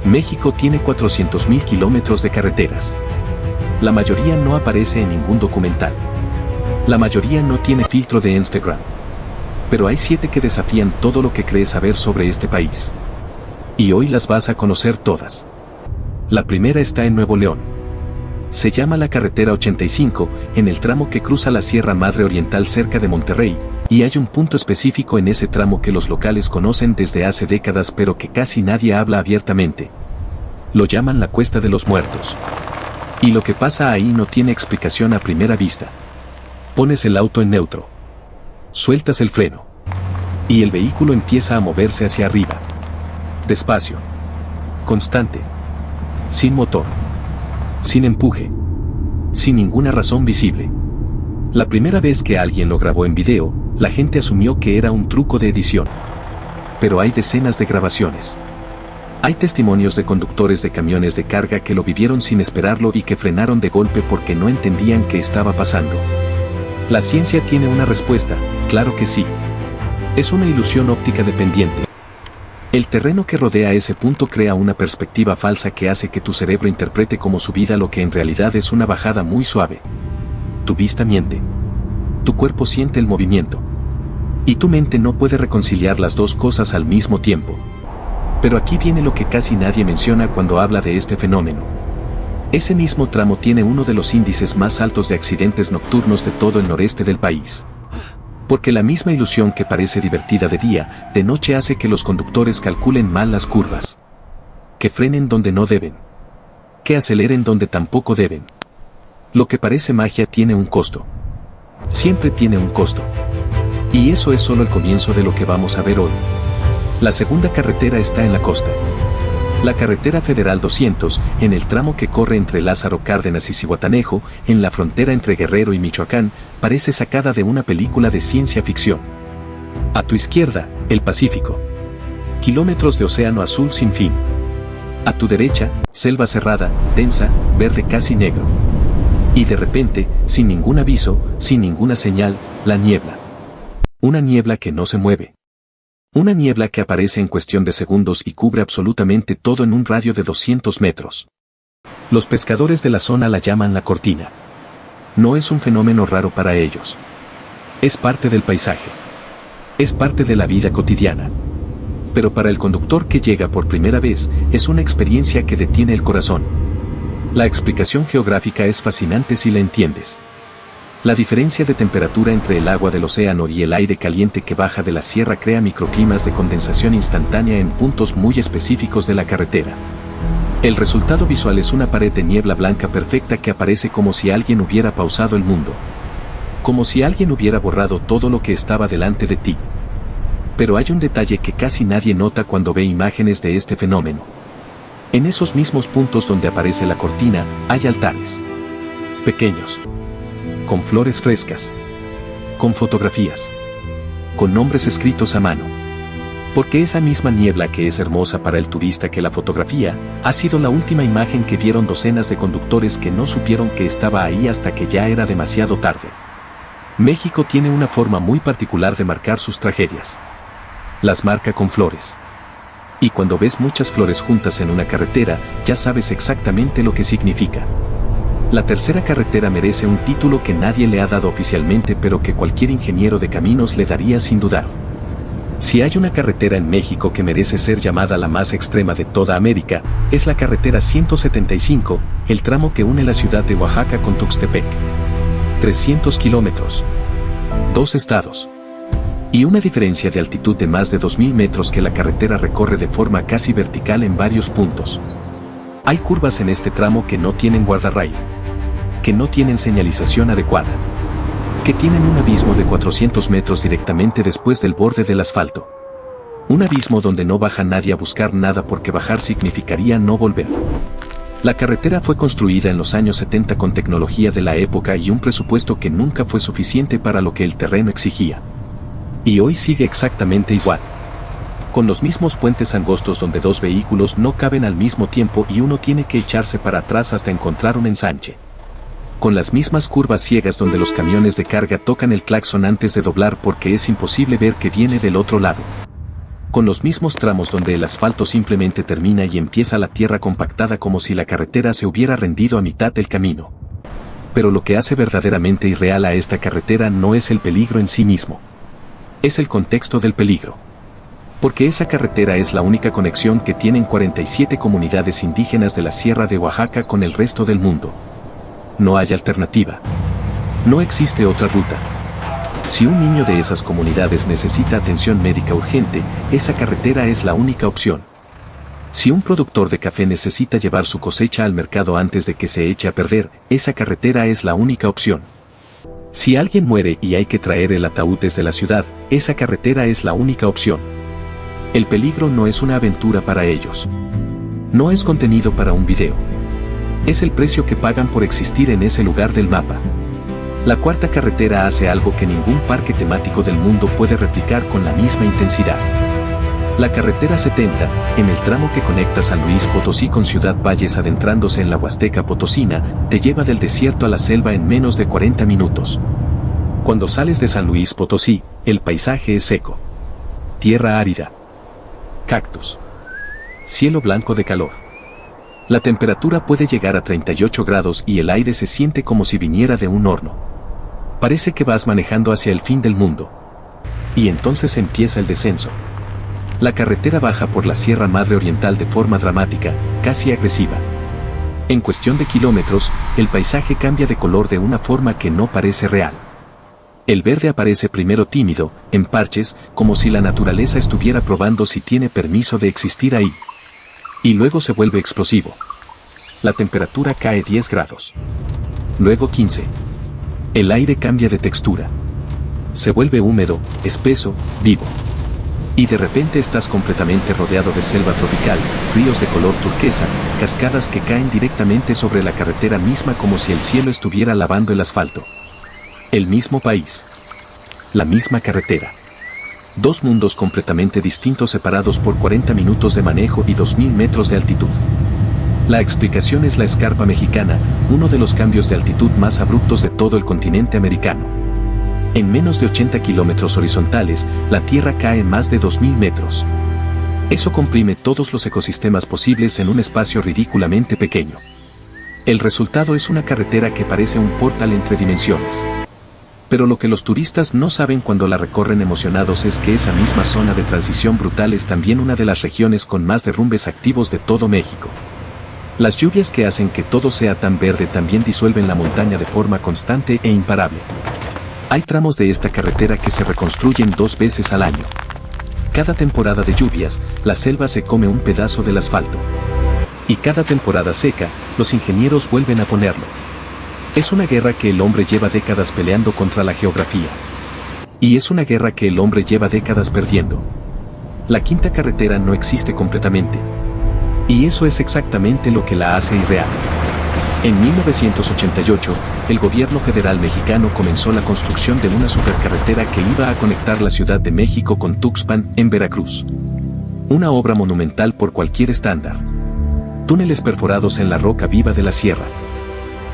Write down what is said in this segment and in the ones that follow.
México tiene 400.000 kilómetros de carreteras. La mayoría no aparece en ningún documental. La mayoría no tiene filtro de Instagram. Pero hay 7 que desafían todo lo que crees saber sobre este país. Y hoy las vas a conocer todas. La primera está en Nuevo León. Se llama la carretera 85, en el tramo que cruza la Sierra Madre Oriental cerca de Monterrey, y hay un punto específico en ese tramo que los locales conocen desde hace décadas pero que casi nadie habla abiertamente. Lo llaman la Cuesta de los Muertos. Y lo que pasa ahí no tiene explicación a primera vista. Pones el auto en neutro. Sueltas el freno. Y el vehículo empieza a moverse hacia arriba. Despacio. Constante. Sin motor. Sin empuje. Sin ninguna razón visible. La primera vez que alguien lo grabó en video, la gente asumió que era un truco de edición. Pero hay decenas de grabaciones. Hay testimonios de conductores de camiones de carga que lo vivieron sin esperarlo y que frenaron de golpe porque no entendían qué estaba pasando. La ciencia tiene una respuesta, claro que sí. Es una ilusión óptica dependiente. El terreno que rodea ese punto crea una perspectiva falsa que hace que tu cerebro interprete como subida lo que en realidad es una bajada muy suave. Tu vista miente. Tu cuerpo siente el movimiento. Y tu mente no puede reconciliar las dos cosas al mismo tiempo. Pero aquí viene lo que casi nadie menciona cuando habla de este fenómeno. Ese mismo tramo tiene uno de los índices más altos de accidentes nocturnos de todo el noreste del país. Porque la misma ilusión que parece divertida de día, de noche hace que los conductores calculen mal las curvas. Que frenen donde no deben. Que aceleren donde tampoco deben. Lo que parece magia tiene un costo. Siempre tiene un costo. Y eso es solo el comienzo de lo que vamos a ver hoy. La segunda carretera está en la costa. La carretera Federal 200, en el tramo que corre entre Lázaro Cárdenas y Zihuatanejo, en la frontera entre Guerrero y Michoacán, parece sacada de una película de ciencia ficción. A tu izquierda, el Pacífico. Kilómetros de océano azul sin fin. A tu derecha, selva cerrada, densa, verde casi negro. Y de repente, sin ningún aviso, sin ninguna señal, la niebla. Una niebla que no se mueve. Una niebla que aparece en cuestión de segundos y cubre absolutamente todo en un radio de 200 metros. Los pescadores de la zona la llaman la cortina. No es un fenómeno raro para ellos. Es parte del paisaje. Es parte de la vida cotidiana. Pero para el conductor que llega por primera vez, es una experiencia que detiene el corazón. La explicación geográfica es fascinante si la entiendes. La diferencia de temperatura entre el agua del océano y el aire caliente que baja de la sierra crea microclimas de condensación instantánea en puntos muy específicos de la carretera. El resultado visual es una pared de niebla blanca perfecta que aparece como si alguien hubiera pausado el mundo. Como si alguien hubiera borrado todo lo que estaba delante de ti. Pero hay un detalle que casi nadie nota cuando ve imágenes de este fenómeno. En esos mismos puntos donde aparece la cortina, hay altares. Pequeños. Con flores frescas. Con fotografías. Con nombres escritos a mano. Porque esa misma niebla que es hermosa para el turista que la fotografía, ha sido la última imagen que vieron docenas de conductores que no supieron que estaba ahí hasta que ya era demasiado tarde. México tiene una forma muy particular de marcar sus tragedias. Las marca con flores. Y cuando ves muchas flores juntas en una carretera, ya sabes exactamente lo que significa. La tercera carretera merece un título que nadie le ha dado oficialmente pero que cualquier ingeniero de caminos le daría sin dudar. Si hay una carretera en México que merece ser llamada la más extrema de toda América, es la carretera 175, el tramo que une la ciudad de Oaxaca con Tuxtepec. 300 kilómetros. 2 estados. Y una diferencia de altitud de más de 2.000 metros que la carretera recorre de forma casi vertical en varios puntos. Hay curvas en este tramo que no tienen guardarrayo. Que no tienen señalización adecuada. Que tienen un abismo de 400 metros directamente después del borde del asfalto. Un abismo donde no baja nadie a buscar nada porque bajar significaría no volver. La carretera fue construida en los años 70 con tecnología de la época y un presupuesto que nunca fue suficiente para lo que el terreno exigía. Y hoy sigue exactamente igual. Con los mismos puentes angostos donde 2 vehículos no caben al mismo tiempo y uno tiene que echarse para atrás hasta encontrar un ensanche. Con las mismas curvas ciegas donde los camiones de carga tocan el claxon antes de doblar porque es imposible ver que viene del otro lado. con los mismos tramos donde el asfalto simplemente termina y empieza la tierra compactada como si la carretera se hubiera rendido a mitad del camino. Pero lo que hace verdaderamente irreal a esta carretera no es el peligro en sí mismo. Es el contexto del peligro. Porque esa carretera es la única conexión que tienen 47 comunidades indígenas de la Sierra de Oaxaca con el resto del mundo. No hay alternativa. No existe otra ruta. Si un niño de esas comunidades necesita atención médica urgente, esa carretera es la única opción. Si un productor de café necesita llevar su cosecha al mercado antes de que se eche a perder, esa carretera es la única opción. Si alguien muere y hay que traer el ataúd desde la ciudad, esa carretera es la única opción. El peligro no es una aventura para ellos. No es contenido para un video. Es el precio que pagan por existir en ese lugar del mapa. La cuarta carretera hace algo que ningún parque temático del mundo puede replicar con la misma intensidad. La carretera 70, en el tramo que conecta San Luis Potosí con Ciudad Valles adentrándose en la Huasteca Potosina, te lleva del desierto a la selva en menos de 40 minutos. Cuando sales de San Luis Potosí, el paisaje es seco. Tierra árida. Cactus. Cielo blanco de calor. La temperatura puede llegar a 38 grados y el aire se siente como si viniera de un horno. Parece que vas manejando hacia el fin del mundo. Y entonces empieza el descenso. La carretera baja por la Sierra Madre Oriental de forma dramática, casi agresiva. En cuestión de kilómetros, el paisaje cambia de color de una forma que no parece real. El verde aparece primero tímido, en parches, como si la naturaleza estuviera probando si tiene permiso de existir ahí. Y luego se vuelve explosivo. La temperatura cae 10 grados. Luego 15. El aire cambia de textura. Se vuelve húmedo, espeso, vivo. Y de repente estás completamente rodeado de selva tropical, ríos de color turquesa, cascadas que caen directamente sobre la carretera misma como si el cielo estuviera lavando el asfalto. El mismo país. La misma carretera. Dos mundos completamente distintos separados por 40 minutos de manejo y 2000 metros de altitud. La explicación es la escarpa mexicana, uno de los cambios de altitud más abruptos de todo el continente americano. En menos de 80 kilómetros horizontales, la Tierra cae más de 2000 metros. Eso comprime todos los ecosistemas posibles en un espacio ridículamente pequeño. El resultado es una carretera que parece un portal entre dimensiones. Pero lo que los turistas no saben cuando la recorren emocionados es que esa misma zona de transición brutal es también una de las regiones con más derrumbes activos de todo México. Las lluvias que hacen que todo sea tan verde también disuelven la montaña de forma constante e imparable. Hay tramos de esta carretera que se reconstruyen 2 veces al año. Cada temporada de lluvias, la selva se come un pedazo del asfalto. Y cada temporada seca, los ingenieros vuelven a ponerlo. Es una guerra que el hombre lleva décadas peleando contra la geografía. Y es una guerra que el hombre lleva décadas perdiendo. La quinta carretera no existe completamente. Y eso es exactamente lo que la hace irreal. En 1988, el gobierno federal mexicano comenzó la construcción de una supercarretera que iba a conectar la Ciudad de México con Tuxpan, en Veracruz. Una obra monumental por cualquier estándar. Túneles perforados en la roca viva de la sierra.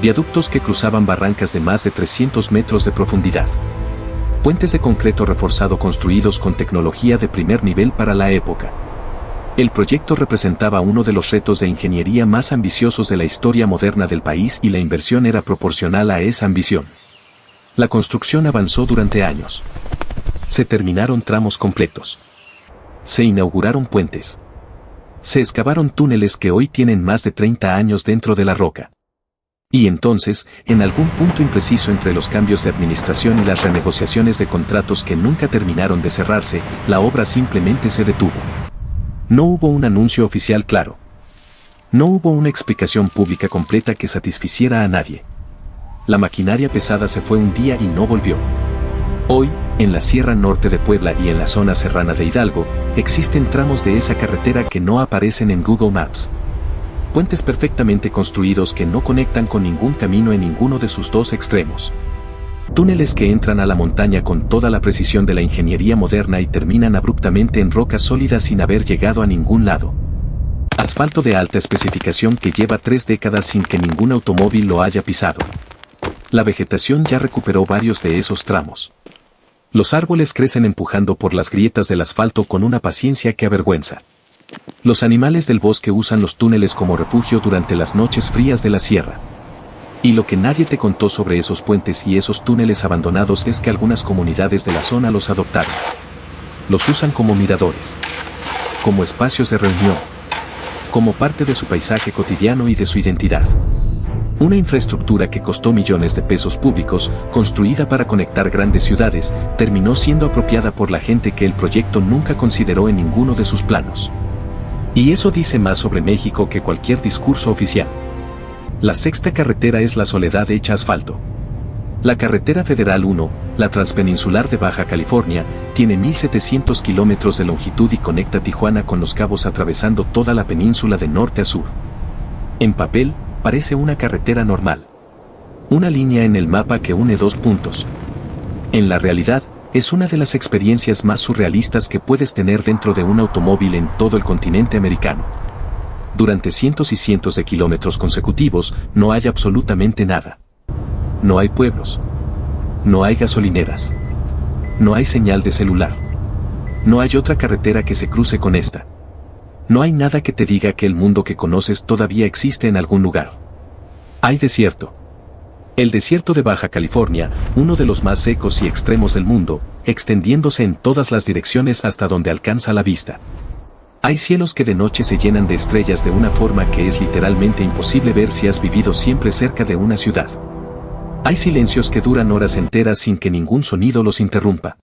Viaductos que cruzaban barrancas de más de 300 metros de profundidad. Puentes de concreto reforzado construidos con tecnología de primer nivel para la época. El proyecto representaba uno de los retos de ingeniería más ambiciosos de la historia moderna del país y la inversión era proporcional a esa ambición. La construcción avanzó durante años. Se terminaron tramos completos. Se inauguraron puentes. Se excavaron túneles que hoy tienen más de 30 años dentro de la roca. Y entonces, en algún punto impreciso entre los cambios de administración y las renegociaciones de contratos que nunca terminaron de cerrarse, la obra simplemente se detuvo. No hubo un anuncio oficial claro. No hubo una explicación pública completa que satisficiera a nadie. La maquinaria pesada se fue un día y no volvió. Hoy, en la Sierra Norte de Puebla y en la zona serrana de Hidalgo, existen tramos de esa carretera que no aparecen en Google Maps. Puentes perfectamente construidos que no conectan con ningún camino en ninguno de sus dos extremos. Túneles que entran a la montaña con toda la precisión de la ingeniería moderna y terminan abruptamente en rocas sólidas sin haber llegado a ningún lado. Asfalto de alta especificación que lleva 3 décadas sin que ningún automóvil lo haya pisado. La vegetación ya recuperó varios de esos tramos. Los árboles crecen empujando por las grietas del asfalto con una paciencia que avergüenza. Los animales del bosque usan los túneles como refugio durante las noches frías de la sierra. Y lo que nadie te contó sobre esos puentes y esos túneles abandonados es que algunas comunidades de la zona los adoptaron. Los usan como miradores, como espacios de reunión, como parte de su paisaje cotidiano y de su identidad. Una infraestructura que costó millones de pesos públicos, construida para conectar grandes ciudades, terminó siendo apropiada por la gente que el proyecto nunca consideró en ninguno de sus planos. Y eso dice más sobre México que cualquier discurso oficial. La sexta carretera es la soledad hecha asfalto. La carretera federal 1, la transpeninsular de Baja California, tiene 1.700 kilómetros de longitud y conecta Tijuana con Los Cabos atravesando toda la península de norte a sur. En papel, parece una carretera normal. Una línea en el mapa que une dos puntos. En la realidad, es una de las experiencias más surrealistas que puedes tener dentro de un automóvil en todo el continente americano. Durante cientos y cientos de kilómetros consecutivos, no hay absolutamente nada. No hay pueblos. No hay gasolineras. No hay señal de celular. No hay otra carretera que se cruce con esta. No hay nada que te diga que el mundo que conoces todavía existe en algún lugar. Hay desierto. El desierto de Baja California, uno de los más secos y extremos del mundo, extendiéndose en todas las direcciones hasta donde alcanza la vista. Hay cielos que de noche se llenan de estrellas de una forma que es literalmente imposible ver si has vivido siempre cerca de una ciudad. Hay silencios que duran horas enteras sin que ningún sonido los interrumpa.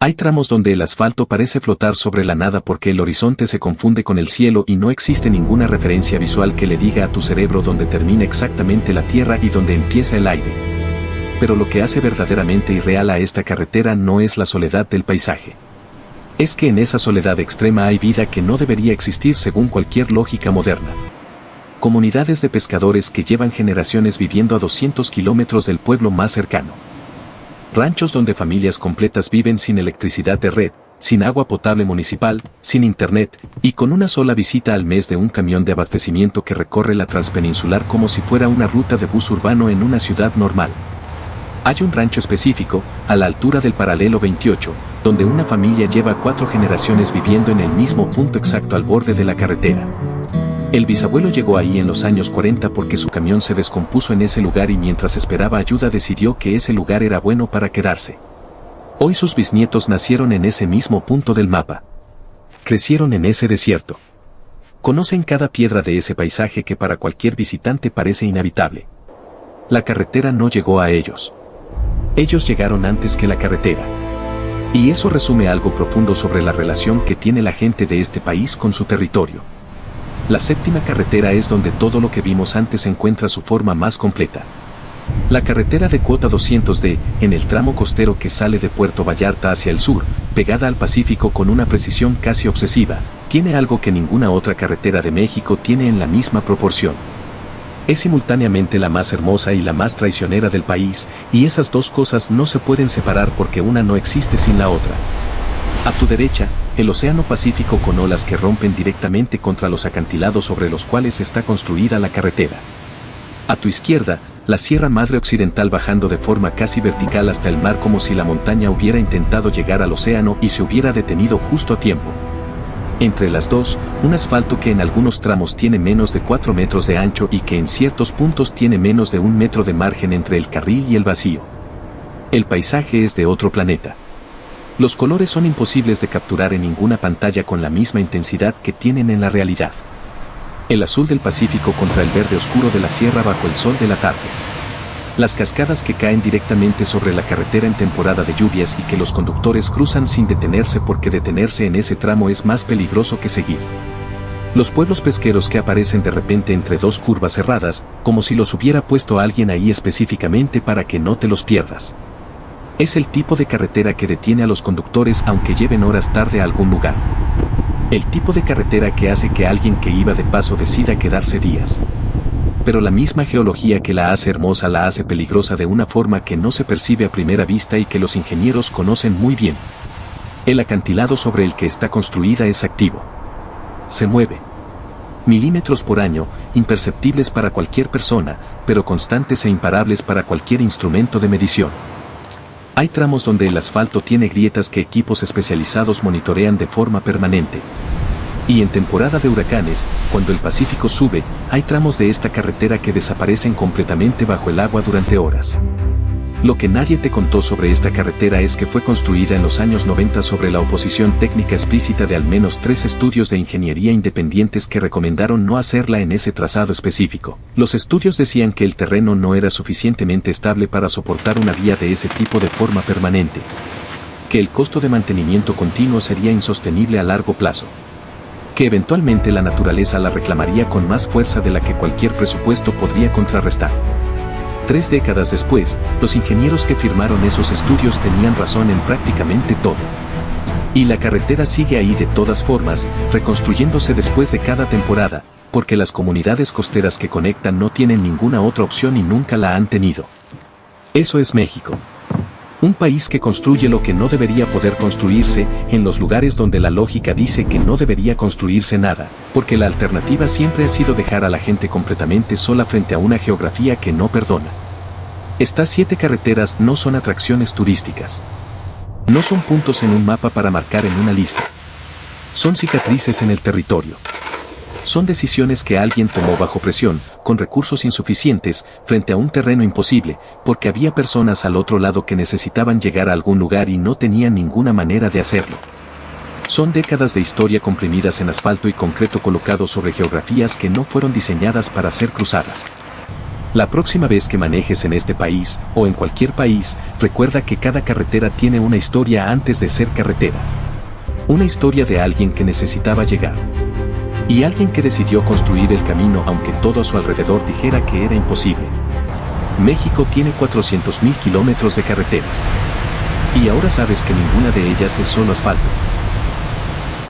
Hay tramos donde el asfalto parece flotar sobre la nada porque el horizonte se confunde con el cielo y no existe ninguna referencia visual que le diga a tu cerebro dónde termina exactamente la tierra y dónde empieza el aire. Pero lo que hace verdaderamente irreal a esta carretera no es la soledad del paisaje. Es que en esa soledad extrema hay vida que no debería existir según cualquier lógica moderna. Comunidades de pescadores que llevan generaciones viviendo a 200 kilómetros del pueblo más cercano. Ranchos donde familias completas viven sin electricidad de red, sin agua potable municipal, sin internet, y con una sola visita al mes de un camión de abastecimiento que recorre la transpeninsular como si fuera una ruta de bus urbano en una ciudad normal. Hay un rancho específico, a la altura del paralelo 28, donde una familia lleva 4 generaciones viviendo en el mismo punto exacto al borde de la carretera. El bisabuelo llegó ahí en los años 40 porque su camión se descompuso en ese lugar y mientras esperaba ayuda decidió que ese lugar era bueno para quedarse. Hoy sus bisnietos nacieron en ese mismo punto del mapa. Crecieron en ese desierto. Conocen cada piedra de ese paisaje que para cualquier visitante parece inhabitable. La carretera no llegó a ellos. Ellos llegaron antes que la carretera. Y eso resume algo profundo sobre la relación que tiene la gente de este país con su territorio. La séptima carretera es donde todo lo que vimos antes encuentra su forma más completa. La carretera de cuota 200D, en el tramo costero que sale de Puerto Vallarta hacia el sur, pegada al Pacífico con una precisión casi obsesiva, tiene algo que ninguna otra carretera de México tiene en la misma proporción. Es simultáneamente la más hermosa y la más traicionera del país, y esas dos cosas no se pueden separar porque una no existe sin la otra. A tu derecha, el Océano Pacífico con olas que rompen directamente contra los acantilados sobre los cuales está construida la carretera. A tu izquierda, la Sierra Madre Occidental bajando de forma casi vertical hasta el mar como si la montaña hubiera intentado llegar al océano y se hubiera detenido justo a tiempo. Entre las dos, un asfalto que en algunos tramos tiene menos de 4 metros de ancho y que en ciertos puntos tiene menos de 1 metro de margen entre el carril y el vacío. El paisaje es de otro planeta. Los colores son imposibles de capturar en ninguna pantalla con la misma intensidad que tienen en la realidad. El azul del Pacífico contra el verde oscuro de la sierra bajo el sol de la tarde. Las cascadas que caen directamente sobre la carretera en temporada de lluvias y que los conductores cruzan sin detenerse porque detenerse en ese tramo es más peligroso que seguir. Los pueblos pesqueros que aparecen de repente entre dos curvas cerradas, como si los hubiera puesto alguien ahí específicamente para que no te los pierdas. Es el tipo de carretera que detiene a los conductores aunque lleven horas tarde a algún lugar. El tipo de carretera que hace que alguien que iba de paso decida quedarse días. Pero la misma geología que la hace hermosa la hace peligrosa de una forma que no se percibe a primera vista y que los ingenieros conocen muy bien. El acantilado sobre el que está construida es activo. Se mueve. Milímetros por año, imperceptibles para cualquier persona, pero constantes e imparables para cualquier instrumento de medición. Hay tramos donde el asfalto tiene grietas que equipos especializados monitorean de forma permanente. Y en temporada de huracanes, cuando el Pacífico sube, hay tramos de esta carretera que desaparecen completamente bajo el agua durante horas. Lo que nadie te contó sobre esta carretera es que fue construida en los años 90 sobre la oposición técnica explícita de al menos 3 estudios de ingeniería independientes que recomendaron no hacerla en ese trazado específico. Los estudios decían que el terreno no era suficientemente estable para soportar una vía de ese tipo de forma permanente, que el costo de mantenimiento continuo sería insostenible a largo plazo, que eventualmente la naturaleza la reclamaría con más fuerza de la que cualquier presupuesto podría contrarrestar. 3 décadas después, los ingenieros que firmaron esos estudios tenían razón en prácticamente todo. Y la carretera sigue ahí de todas formas, reconstruyéndose después de cada temporada, porque las comunidades costeras que conectan no tienen ninguna otra opción y nunca la han tenido. Eso es México. Un país que construye lo que no debería poder construirse, en los lugares donde la lógica dice que no debería construirse nada, porque la alternativa siempre ha sido dejar a la gente completamente sola frente a una geografía que no perdona. Estas 7 carreteras no son atracciones turísticas. No son puntos en un mapa para marcar en una lista. Son cicatrices en el territorio. Son decisiones que alguien tomó bajo presión, con recursos insuficientes, frente a un terreno imposible, porque había personas al otro lado que necesitaban llegar a algún lugar y no tenían ninguna manera de hacerlo. Son décadas de historia comprimidas en asfalto y concreto colocados sobre geografías que no fueron diseñadas para ser cruzadas. La próxima vez que manejes en este país, o en cualquier país, recuerda que cada carretera tiene una historia antes de ser carretera. Una historia de alguien que necesitaba llegar. Y alguien que decidió construir el camino aunque todo a su alrededor dijera que era imposible. México tiene 400.000 kilómetros de carreteras. Y ahora sabes que ninguna de ellas es solo asfalto.